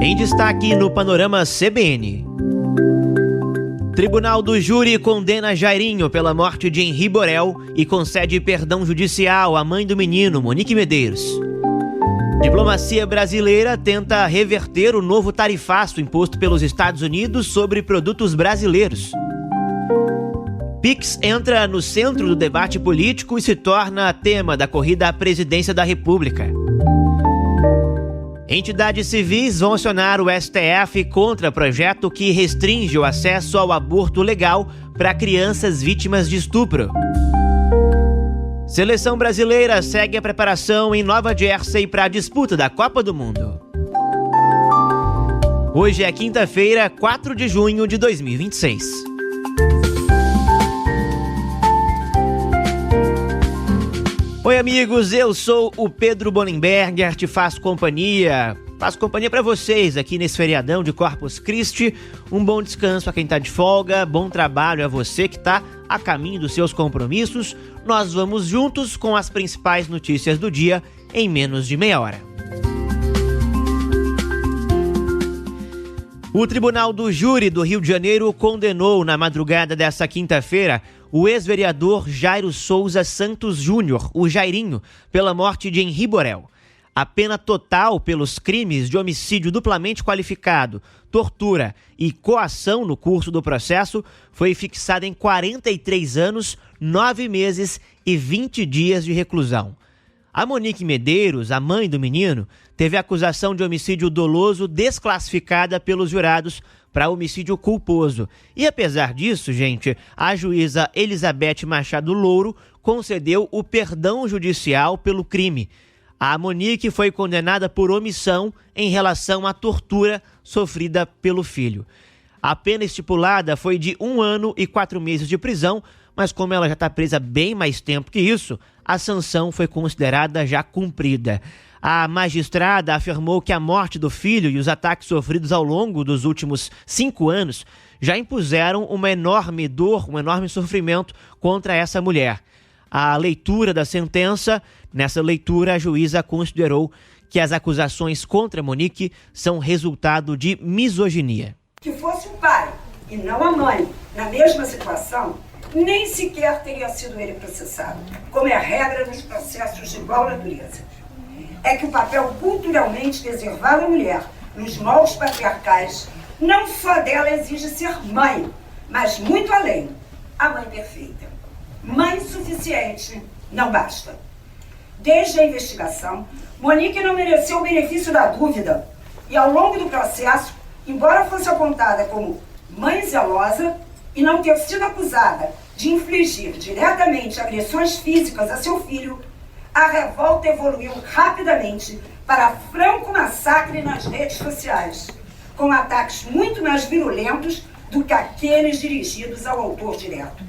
Em destaque no Panorama CBN. Tribunal do Júri condena Jairinho pela morte de Henri Borel e concede perdão judicial à mãe do menino, Monique Medeiros. Diplomacia brasileira tenta reverter o novo tarifaço imposto pelos Estados Unidos sobre produtos brasileiros. Pix entra no centro do debate político e se torna tema da corrida à presidência da República. Entidades civis vão acionar o STF contra projeto que restringe o acesso ao aborto legal para crianças vítimas de estupro. Seleção brasileira segue a preparação em Nova Jersey para a disputa da Copa do Mundo. Hoje é quinta-feira, 4 de junho de 2026. Oi amigos, eu sou o Pedro Bonenberger, te faço companhia para vocês aqui nesse feriadão de Corpus Christi. Um bom descanso a quem tá de folga, bom trabalho a você que tá a caminho dos seus compromissos. Nós vamos juntos com as principais notícias do dia em menos de meia hora. O Tribunal do Júri do Rio de Janeiro condenou na madrugada desta quinta-feira o ex-vereador Jairo Souza Santos Júnior, o Jairinho, pela morte de Henri Borel. A pena total pelos crimes de homicídio duplamente qualificado, tortura e coação no curso do processo foi fixada em 43 anos, 9 meses e 20 dias de reclusão. A Monique Medeiros, a mãe do menino, teve a acusação de homicídio doloso desclassificada pelos jurados para homicídio culposo. E apesar disso, gente, a juíza Elizabeth Machado Louro concedeu o perdão judicial pelo crime. A Monique foi condenada por omissão em relação à tortura sofrida pelo filho. A pena estipulada foi de 1 ano e 4 meses de prisão, mas como ela já está presa bem mais tempo que isso, a sanção foi considerada já cumprida. A magistrada afirmou que a morte do filho e os ataques sofridos ao longo dos últimos 5 anos já impuseram uma enorme dor, um enorme sofrimento contra essa mulher. A leitura da sentença, nessa leitura a juíza considerou que as acusações contra Monique são resultado de misoginia. Que fosse o pai e não a mãe na mesma situação, nem sequer teria sido ele processado, como é a regra nos processos de igual natureza. É que o papel culturalmente reservado à mulher nos moldes patriarcais, não só dela exige ser mãe, mas muito além, a mãe perfeita. Mãe suficiente não basta. Desde a investigação, Monique não mereceu o benefício da dúvida e ao longo do processo, embora fosse apontada como mãe zelosa e não ter sido acusada de infligir diretamente agressões físicas a seu filho, a revolta evoluiu rapidamente para franco massacre nas redes sociais, com ataques muito mais virulentos do que aqueles dirigidos ao autor direto.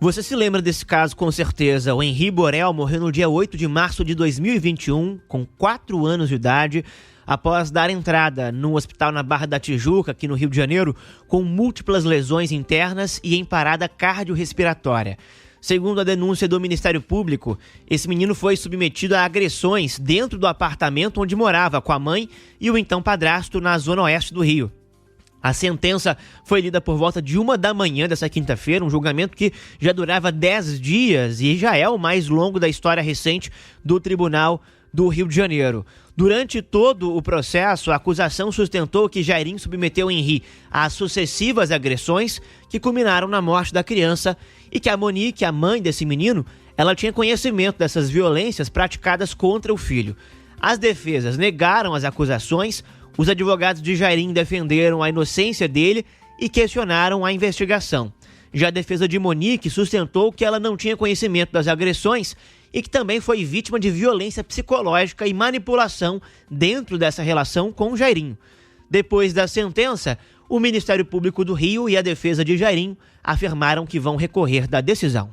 Você se lembra desse caso com certeza. O Henri Borel morreu no dia 8 de março de 2021, com 4 anos de idade, após dar entrada no hospital na Barra da Tijuca, aqui no Rio de Janeiro, com múltiplas lesões internas e em parada cardiorrespiratória. Segundo a denúncia do Ministério Público, esse menino foi submetido a agressões dentro do apartamento onde morava com a mãe e o então padrasto na zona oeste do Rio. A sentença foi lida por volta de 1 da manhã dessa quinta-feira, um julgamento que já durava 10 dias e já é o mais longo da história recente do Tribunal do Rio de Janeiro. Durante todo o processo, a acusação sustentou que Jairinho submeteu Henri a sucessivas agressões que culminaram na morte da criança e que a Monique, a mãe desse menino, ela tinha conhecimento dessas violências praticadas contra o filho. As defesas negaram as acusações, os advogados de Jairinho defenderam a inocência dele e questionaram a investigação. Já a defesa de Monique sustentou que ela não tinha conhecimento das agressões e que também foi vítima de violência psicológica e manipulação dentro dessa relação com Jairinho. Depois da sentença, o Ministério Público do Rio e a defesa de Jairinho afirmaram que vão recorrer da decisão.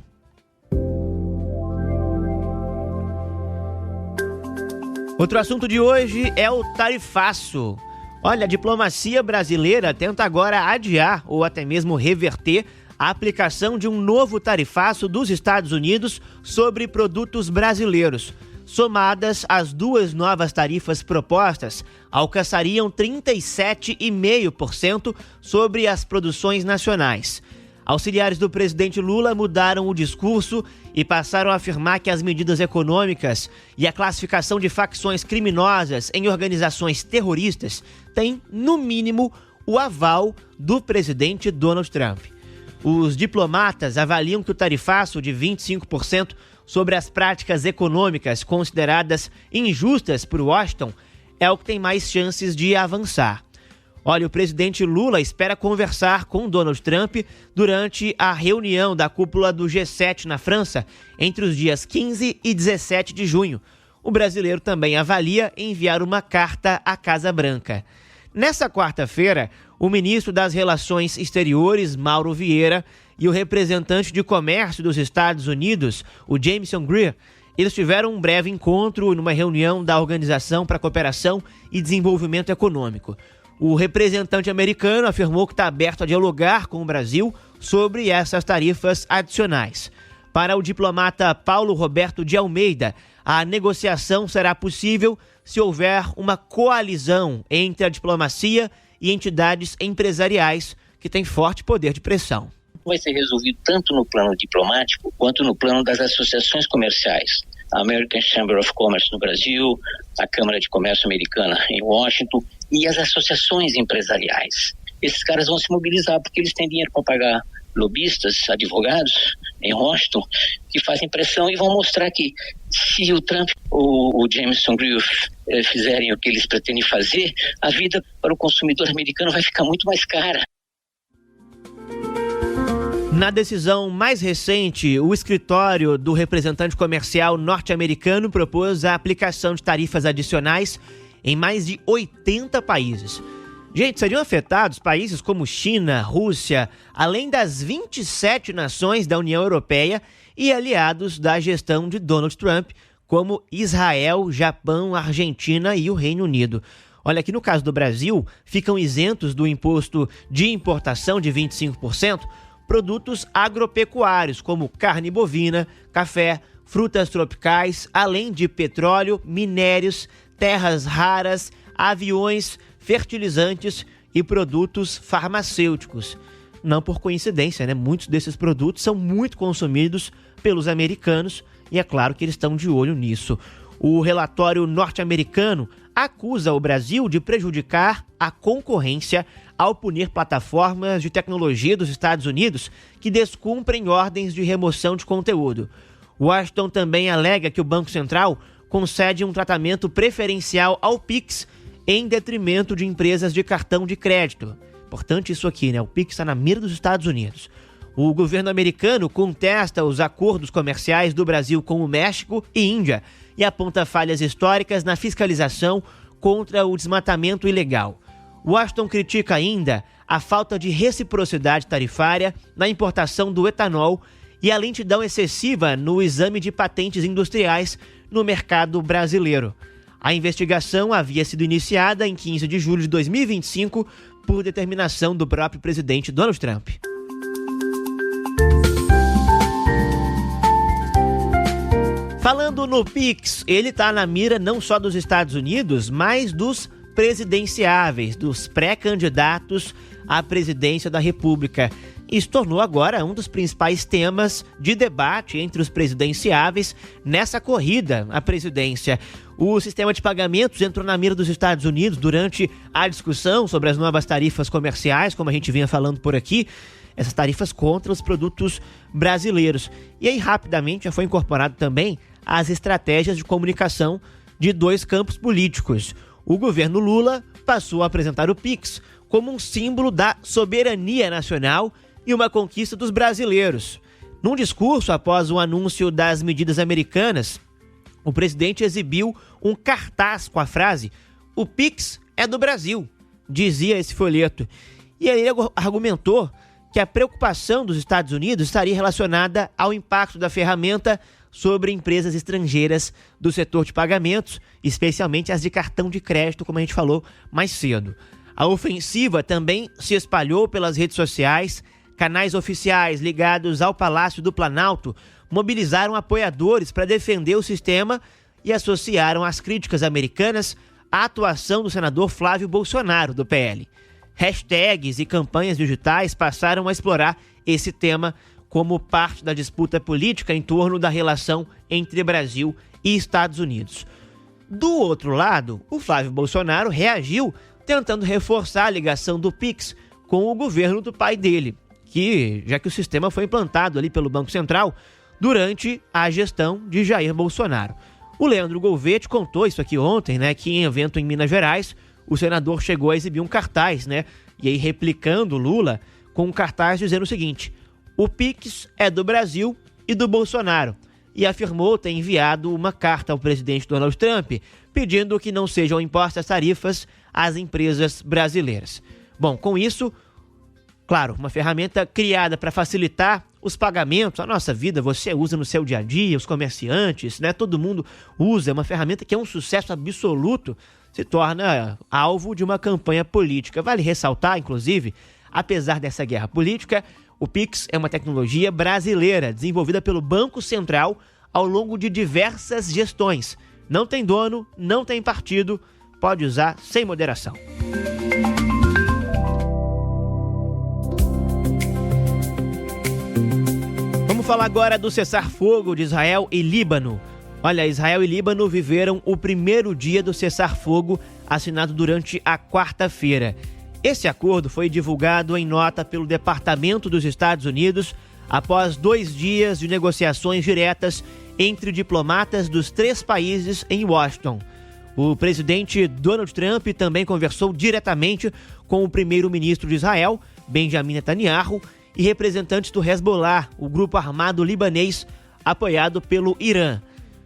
Outro assunto de hoje é o tarifaço. Olha, a diplomacia brasileira tenta agora adiar ou até mesmo reverter a aplicação de um novo tarifaço dos Estados Unidos sobre produtos brasileiros. somadas, as duas novas tarifas propostas alcançariam 37,5% sobre as produções nacionais. Auxiliares do presidente Lula mudaram o discurso e passaram a afirmar que as medidas econômicas e a classificação de facções criminosas em organizações terroristas têm, no mínimo, o aval do presidente Donald Trump. Os diplomatas avaliam que o tarifaço de 25% sobre as práticas econômicas consideradas injustas por Washington é o que tem mais chances de avançar. Olha, o presidente Lula espera conversar com Donald Trump durante a reunião da cúpula do G7 na França entre os dias 15 e 17 de junho. O brasileiro também avalia enviar uma carta à Casa Branca. Nessa quarta-feira, o ministro das Relações Exteriores, Mauro Vieira, e o representante de comércio dos Estados Unidos, o Jamieson Greer, eles tiveram um breve encontro numa reunião da Organização para a Cooperação e Desenvolvimento Econômico. O representante americano afirmou que está aberto a dialogar com o Brasil sobre essas tarifas adicionais. Para o diplomata Paulo Roberto de Almeida, a negociação será possível se houver uma coalizão entre a diplomacia e entidades empresariais que têm forte poder de pressão. Vai ser resolvido tanto no plano diplomático quanto no plano das associações comerciais. A American Chamber of Commerce no Brasil, a Câmara de Comércio Americana em Washington e as associações empresariais. Esses caras vão se mobilizar porque eles têm dinheiro para pagar lobistas, advogados em Washington que fazem pressão e vão mostrar que se o Trump ou o Jamieson Greer fizerem o que eles pretendem fazer, a vida para o consumidor americano vai ficar muito mais cara. Na decisão mais recente, o escritório do representante comercial norte-americano propôs a aplicação de tarifas adicionais em mais de 80 países. Gente, seriam afetados países como China, Rússia, além das 27 nações da União Europeia e aliados da gestão de Donald Trump, como Israel, Japão, Argentina e o Reino Unido. Olha, aqui no caso do Brasil, ficam isentos do imposto de importação de 25%, produtos agropecuários, como carne bovina, café, frutas tropicais, além de petróleo, minérios, terras raras, aviões, fertilizantes e produtos farmacêuticos. Não por coincidência, né? Muitos desses produtos são muito consumidos pelos americanos e é claro que eles estão de olho nisso. O relatório norte-americano acusa o Brasil de prejudicar a concorrência ao punir plataformas de tecnologia dos Estados Unidos que descumprem ordens de remoção de conteúdo. Washington também alega que o Banco Central concede um tratamento preferencial ao Pix em detrimento de empresas de cartão de crédito. Importante isso aqui, né? O Pix está na mira dos Estados Unidos. O governo americano contesta os acordos comerciais do Brasil com o México e Índia e aponta falhas históricas na fiscalização contra o desmatamento ilegal. Washington critica ainda a falta de reciprocidade tarifária na importação do etanol e a lentidão excessiva no exame de patentes industriais no mercado brasileiro. A investigação havia sido iniciada em 15 de julho de 2025 por determinação do próprio presidente Donald Trump. Falando no Pix, ele está na mira não só dos Estados Unidos, mas dos presidenciáveis, dos pré-candidatos à presidência da República. E se tornou agora um dos principais temas de debate entre os presidenciáveis nessa corrida à presidência. O sistema de pagamentos entrou na mira dos Estados Unidos durante a discussão sobre as novas tarifas comerciais, como a gente vinha falando por aqui, essas tarifas contra os produtos brasileiros. E aí, rapidamente, já foi incorporado também as estratégias de comunicação de dois campos políticos. O governo Lula passou a apresentar o Pix como um símbolo da soberania nacional e uma conquista dos brasileiros. Num discurso após o anúncio das medidas americanas, o presidente exibiu um cartaz com a frase "O Pix é do Brasil", dizia esse folheto. E aí ele argumentou que a preocupação dos Estados Unidos estaria relacionada ao impacto da ferramenta sobre empresas estrangeiras do setor de pagamentos, especialmente as de cartão de crédito, como a gente falou mais cedo. A ofensiva também se espalhou pelas redes sociais. Canais oficiais ligados ao Palácio do Planalto mobilizaram apoiadores para defender o sistema e associaram as críticas americanas à atuação do senador Flávio Bolsonaro, do PL. Hashtags e campanhas digitais passaram a explorar esse tema como parte da disputa política em torno da relação entre Brasil e Estados Unidos. Do outro lado, o Flávio Bolsonaro reagiu tentando reforçar a ligação do Pix com o governo do pai dele, já que o sistema foi implantado ali pelo Banco Central durante a gestão de Jair Bolsonaro. O Leandro Golvetti contou isso aqui ontem, que em evento em Minas Gerais, o senador chegou a exibir um cartaz, e aí replicando Lula com um cartaz dizendo o seguinte: o Pix é do Brasil e do Bolsonaro, e afirmou ter enviado uma carta ao presidente Donald Trump pedindo que não sejam impostas tarifas às empresas brasileiras. Bom, com isso, claro, uma ferramenta criada para facilitar os pagamentos, a nossa vida, você usa no seu dia a dia, os comerciantes, todo mundo usa, é uma ferramenta que é um sucesso absoluto, se torna alvo de uma campanha política. Vale ressaltar, inclusive, apesar dessa guerra política, o Pix é uma tecnologia brasileira, desenvolvida pelo Banco Central ao longo de diversas gestões. Não tem dono, não tem partido, pode usar sem moderação. Vamos falar agora do cessar-fogo de Israel e Líbano. Olha, Israel e Líbano viveram o primeiro dia do cessar-fogo assinado durante a quarta-feira. Esse acordo foi divulgado em nota pelo Departamento dos Estados Unidos após 2 dias de negociações diretas entre diplomatas dos 3 países em Washington. O presidente Donald Trump também conversou diretamente com o primeiro-ministro de Israel, Benjamin Netanyahu, e representantes do Hezbollah, o grupo armado libanês apoiado pelo Irã.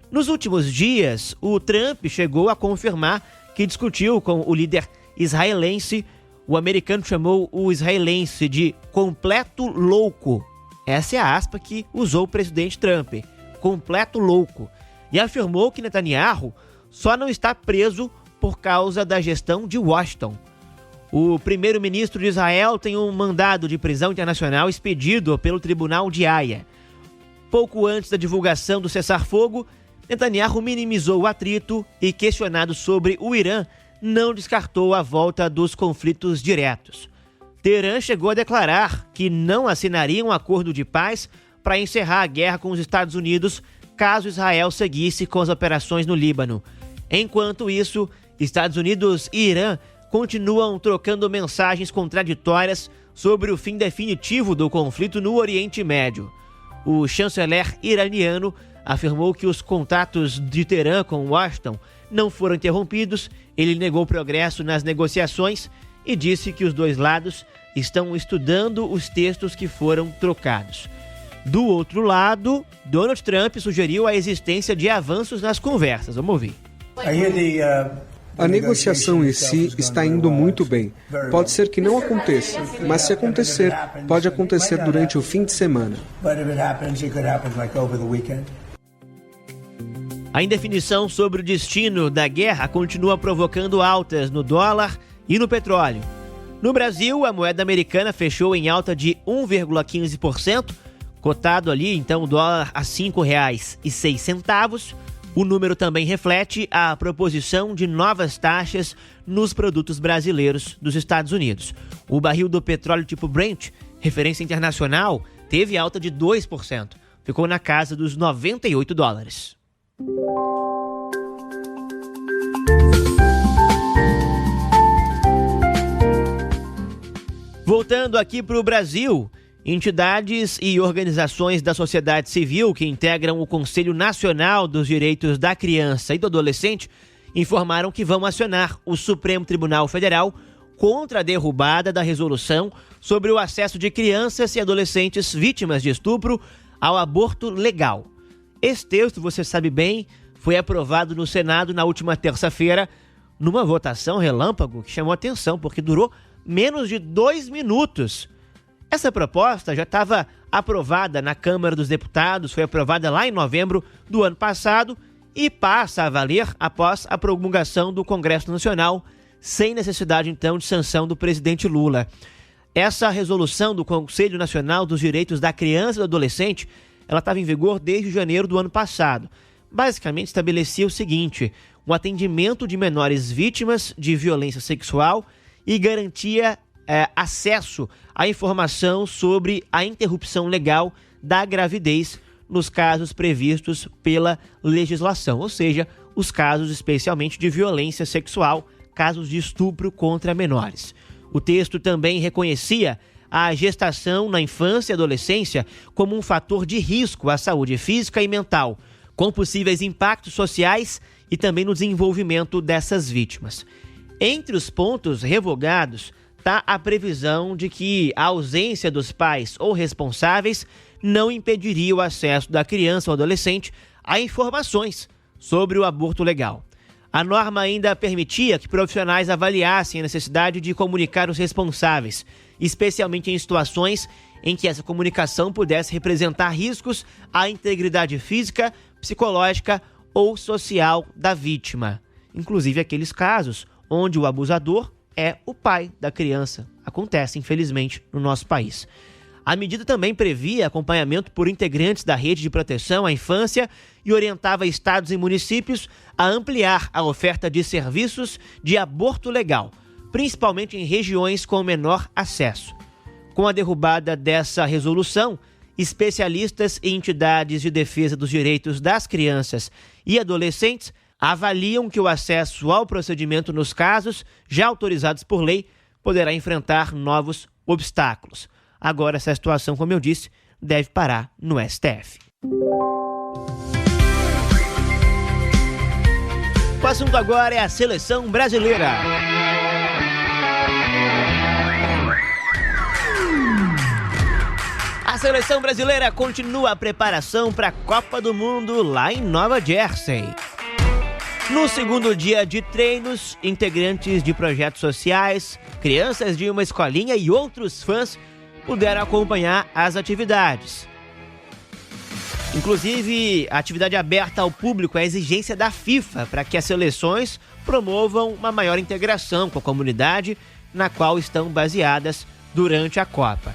Nos últimos dias, o Trump chegou a confirmar que discutiu com o líder israelense. O americano chamou o israelense de completo louco. Essa é a aspa que usou o presidente Trump, completo louco. E afirmou que Netanyahu só não está preso por causa da gestão de Washington. O primeiro-ministro de Israel tem um mandado de prisão internacional expedido pelo Tribunal de Haia. Pouco antes da divulgação do cessar-fogo, Netanyahu minimizou o atrito e, questionado sobre o Irã, não descartou a volta dos conflitos diretos. Teherã chegou a declarar que não assinaria um acordo de paz para encerrar a guerra com os Estados Unidos caso Israel seguisse com as operações no Líbano. Enquanto isso, Estados Unidos e Irã continuam trocando mensagens contraditórias sobre o fim definitivo do conflito no Oriente Médio. O chanceler iraniano afirmou que os contatos de Teherã com Washington não foram interrompidos. Ele negou progresso nas negociações e disse que os dois lados estão estudando os textos que foram trocados. Do outro lado, Donald Trump sugeriu a existência de avanços nas conversas. Vamos ouvir. A negociação em si está indo muito bem. Pode ser que não aconteça, mas se acontecer, pode acontecer durante o fim de semana. A indefinição sobre o destino da guerra continua provocando altas no dólar e no petróleo. No Brasil, a moeda americana fechou em alta de 1,15%, cotado ali, então, o dólar a R$ 5,06. O número também reflete a proposição de novas taxas nos produtos brasileiros dos Estados Unidos. O barril do petróleo tipo Brent, referência internacional, teve alta de 2%. Ficou na casa dos $98. Voltando aqui para o Brasil, entidades e organizações da sociedade civil que integram o Conselho Nacional dos Direitos da Criança e do Adolescente informaram que vão acionar o Supremo Tribunal Federal contra a derrubada da resolução sobre o acesso de crianças e adolescentes vítimas de estupro ao aborto legal. Esse texto, você sabe bem, foi aprovado no Senado na última terça-feira, numa votação relâmpago que chamou atenção, porque durou menos de 2 minutos. Essa proposta já estava aprovada na Câmara dos Deputados, foi aprovada lá em novembro do ano passado e passa a valer após a promulgação do Congresso Nacional, sem necessidade, então, de sanção do presidente Lula. Essa resolução do Conselho Nacional dos Direitos da Criança e do Adolescente, ela estava em vigor desde janeiro do ano passado, basicamente estabelecia o seguinte: um atendimento de menores vítimas de violência sexual e garantia acesso à informação sobre a interrupção legal da gravidez nos casos previstos pela legislação, ou seja, os casos especialmente de violência sexual, casos de estupro contra menores. O texto também reconhecia a gestação na infância e adolescência como um fator de risco à saúde física e mental, com possíveis impactos sociais e também no desenvolvimento dessas vítimas. Entre os pontos revogados está a previsão de que a ausência dos pais ou responsáveis não impediria o acesso da criança ou adolescente a informações sobre o aborto legal. A norma ainda permitia que profissionais avaliassem a necessidade de comunicar os responsáveis, especialmente em situações em que essa comunicação pudesse representar riscos à integridade física, psicológica ou social da vítima. Inclusive aqueles casos onde o abusador é o pai da criança. Acontece, infelizmente, no nosso país. A medida também previa acompanhamento por integrantes da rede de proteção à infância e orientava estados e municípios a ampliar a oferta de serviços de aborto legal, principalmente em regiões com menor acesso. Com a derrubada dessa resolução, especialistas e entidades de defesa dos direitos das crianças e adolescentes avaliam que o acesso ao procedimento nos casos já autorizados por lei poderá enfrentar novos obstáculos. Agora, essa situação, como eu disse, deve parar no STF. O assunto agora é a seleção brasileira. A seleção brasileira continua a preparação para a Copa do Mundo lá em Nova Jersey. No segundo dia de treinos, integrantes de projetos sociais, crianças de uma escolinha e outros fãs puderam acompanhar as atividades. Inclusive, a atividade aberta ao público é a exigência da FIFA para que as seleções promovam uma maior integração com a comunidade na qual estão baseadas durante a Copa.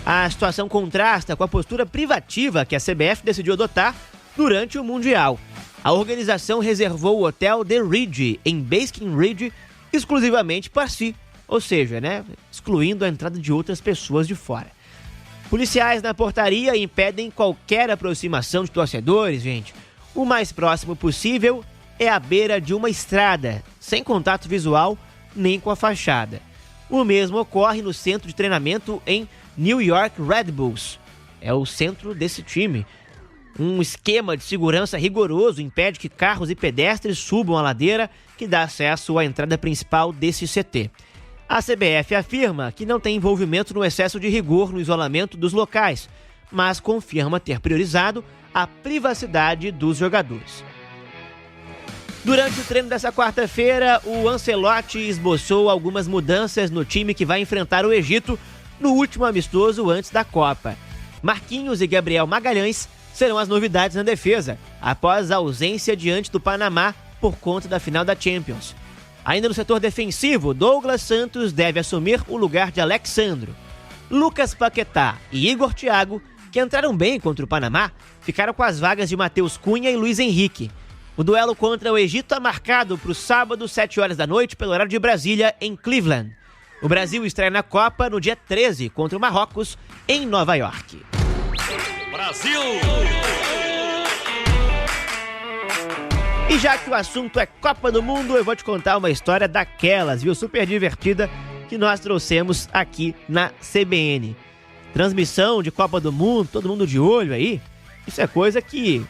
A situação contrasta com a postura privativa que a CBF decidiu adotar durante o Mundial. A organização reservou o hotel The Ridge, em Basking Ridge, exclusivamente para si, ou seja, excluindo a entrada de outras pessoas de fora. Policiais na portaria impedem qualquer aproximação de torcedores, gente. O mais próximo possível é a beira de uma estrada, sem contato visual nem com a fachada. O mesmo ocorre no centro de treinamento em New York Red Bulls. É o centro desse time. Um esquema de segurança rigoroso impede que carros e pedestres subam a ladeira que dá acesso à entrada principal desse CT. A CBF afirma que não tem envolvimento no excesso de rigor no isolamento dos locais, mas confirma ter priorizado a privacidade dos jogadores. Durante o treino dessa quarta-feira, o Ancelotti esboçou algumas mudanças no time que vai enfrentar o Egito no último amistoso antes da Copa. Marquinhos e Gabriel Magalhães serão as novidades na defesa, após a ausência diante do Panamá por conta da final da Champions. Ainda no setor defensivo, Douglas Santos deve assumir o lugar de Alex Sandro. Lucas Paquetá e Igor Thiago, que entraram bem contra o Panamá, ficaram com as vagas de Matheus Cunha e Luiz Henrique. O duelo contra o Egito é marcado para o sábado, 7 horas da noite, pelo horário de Brasília, em Cleveland. O Brasil estreia na Copa no dia 13 contra o Marrocos, em Nova York. Brasil! E já que o assunto é Copa do Mundo, eu vou te contar uma história daquelas, viu? Super divertida, que nós trouxemos aqui na CBN. Transmissão de Copa do Mundo, todo mundo de olho aí. Isso é coisa que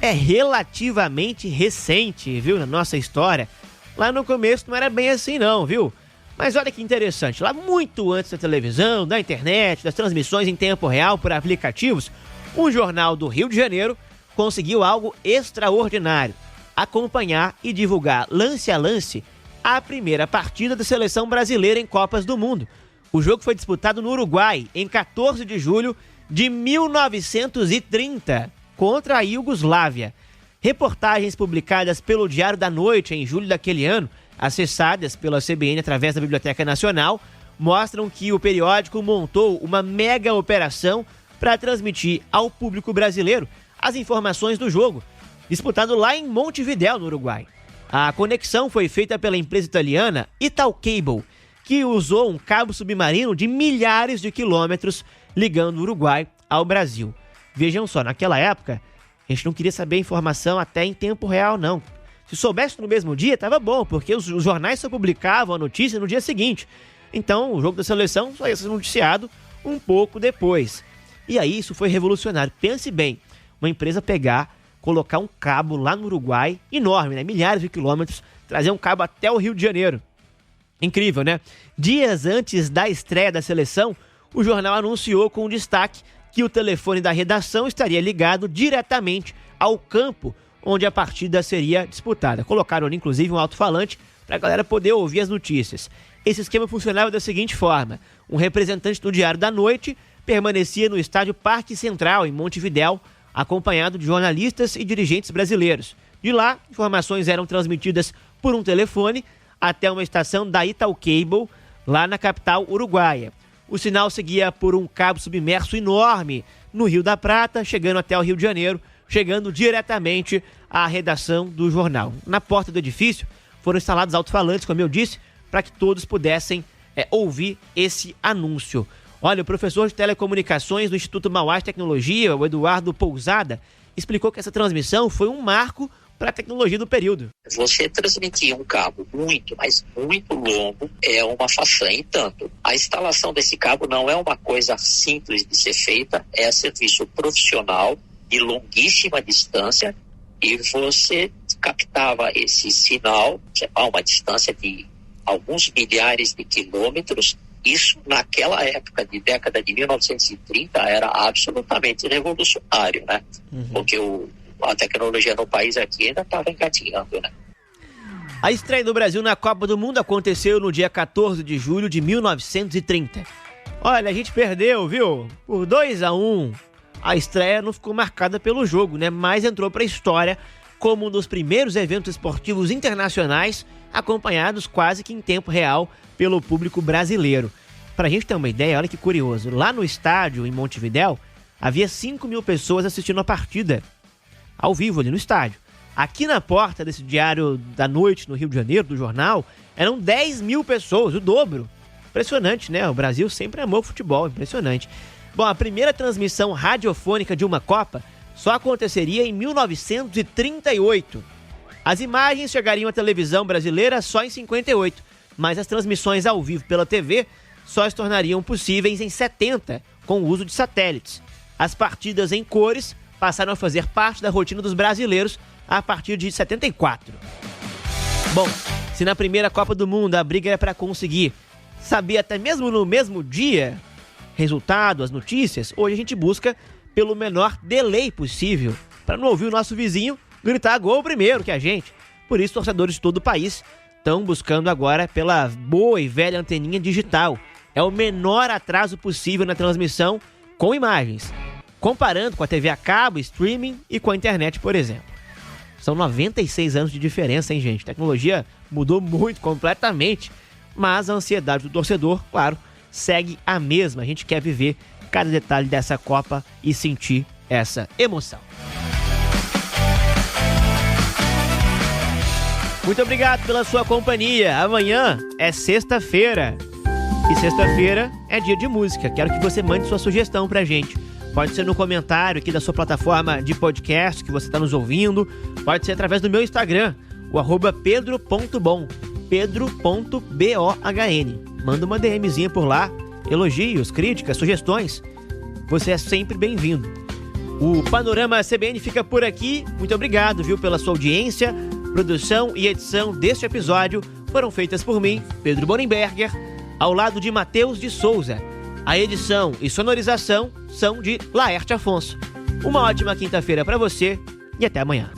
é relativamente recente, viu? Na nossa história. Lá no começo não era bem assim não, viu? Mas olha que interessante, lá muito antes da televisão, da internet, das transmissões em tempo real por aplicativos, um jornal do Rio de Janeiro conseguiu algo extraordinário: acompanhar e divulgar lance a lance a primeira partida da seleção brasileira em Copas do Mundo. O jogo foi disputado no Uruguai em 14 de julho de 1930 contra a Iugoslávia. Reportagens publicadas pelo Diário da Noite em julho daquele ano, acessadas pela CBN através da Biblioteca Nacional, mostram que o periódico montou uma mega operação para transmitir ao público brasileiro as informações do jogo. disputado lá em Montevidéu, no Uruguai. A conexão foi feita pela empresa italiana Italcable, que usou um cabo submarino de milhares de quilômetros ligando o Uruguai ao Brasil. Vejam só, naquela época, a gente não queria saber a informação até em tempo real, não. Se soubesse no mesmo dia, estava bom, porque os jornais só publicavam a notícia no dia seguinte. Então, o jogo da seleção só ia ser noticiado um pouco depois. E aí, isso foi revolucionário. Pense bem, uma empresa colocar um cabo lá no Uruguai, enorme, né? Milhares de quilômetros, trazer um cabo até o Rio de Janeiro. Incrível, né? Dias antes da estreia da seleção, o jornal anunciou com destaque que o telefone da redação estaria ligado diretamente ao campo onde a partida seria disputada. Colocaram ali, inclusive, um alto-falante para a galera poder ouvir as notícias. Esse esquema funcionava da seguinte forma: um representante do Diário da Noite permanecia no estádio Parque Central, em Montevidéu, acompanhado de jornalistas e dirigentes brasileiros. De lá, informações eram transmitidas por um telefone até uma estação da Italcable, lá na capital uruguaia. O sinal seguia por um cabo submerso enorme no Rio da Prata, chegando até o Rio de Janeiro, chegando diretamente à redação do jornal. Na porta do edifício foram instalados alto-falantes, como eu disse, para que todos pudessem ouvir esse anúncio. Olha, o professor de telecomunicações do Instituto Mauá de Tecnologia, o Eduardo Pousada, explicou que essa transmissão foi um marco para a tecnologia do período. Você transmitir um cabo muito, mas muito longo é uma façanha. Entanto, a instalação desse cabo não é uma coisa simples de ser feita, é serviço profissional de longuíssima distância, e você captava esse sinal a uma distância de alguns milhares de quilômetros. Isso, naquela época de década de 1930, era absolutamente revolucionário, né? Porque a tecnologia no país aqui ainda estava engatinhando, né? A estreia do Brasil na Copa do Mundo aconteceu no dia 14 de julho de 1930. Olha, a gente perdeu, viu? Por 2-1. A estreia não ficou marcada pelo jogo, né? Mas entrou para a história como um dos primeiros eventos esportivos internacionais acompanhados quase que em tempo real pelo público brasileiro. Para a gente ter uma ideia, olha que curioso, lá no estádio, em Montevidéu, havia 5.000 pessoas assistindo a partida, ao vivo ali no estádio. Aqui na porta desse Diário da Noite, no Rio de Janeiro, do jornal, eram 10.000 pessoas, o dobro. Impressionante, né? O Brasil sempre amou futebol, impressionante. Bom, a primeira transmissão radiofônica de uma Copa só aconteceria em 1938. As imagens chegariam à televisão brasileira só em 58, mas as transmissões ao vivo pela TV só se tornariam possíveis em 70, com o uso de satélites. As partidas em cores passaram a fazer parte da rotina dos brasileiros a partir de 74. Bom, se na primeira Copa do Mundo a briga era para conseguir saber até mesmo no mesmo dia resultado, as notícias, hoje a gente busca pelo menor delay possível para não ouvir o nosso vizinho gritar gol primeiro que a gente. Por isso, torcedores de todo o país estão buscando agora pela boa e velha anteninha digital. É o menor atraso possível na transmissão com imagens, comparando com a TV a cabo, streaming e com a internet, por exemplo. São 96 anos de diferença, hein, gente? A tecnologia mudou muito, completamente, mas a ansiedade do torcedor, claro, segue a mesma. A gente quer viver cada detalhe dessa Copa e sentir essa emoção. Muito obrigado pela sua companhia. Amanhã é sexta-feira. E sexta-feira é dia de música. Quero que você mande sua sugestão pra gente. Pode ser no comentário aqui da sua plataforma de podcast que você está nos ouvindo. Pode ser através do meu Instagram, o @pedro.bom, pedro.bohn. Manda uma DMzinha por lá. Elogios, críticas, sugestões. Você é sempre bem-vindo. O Panorama CBN fica por aqui. Muito obrigado, viu, pela sua audiência. Produção e edição deste episódio foram feitas por mim, Pedro Bonenberger, ao lado de Matheus de Souza. A edição e sonorização são de Laerte Afonso. Uma ótima quinta-feira para você e até amanhã.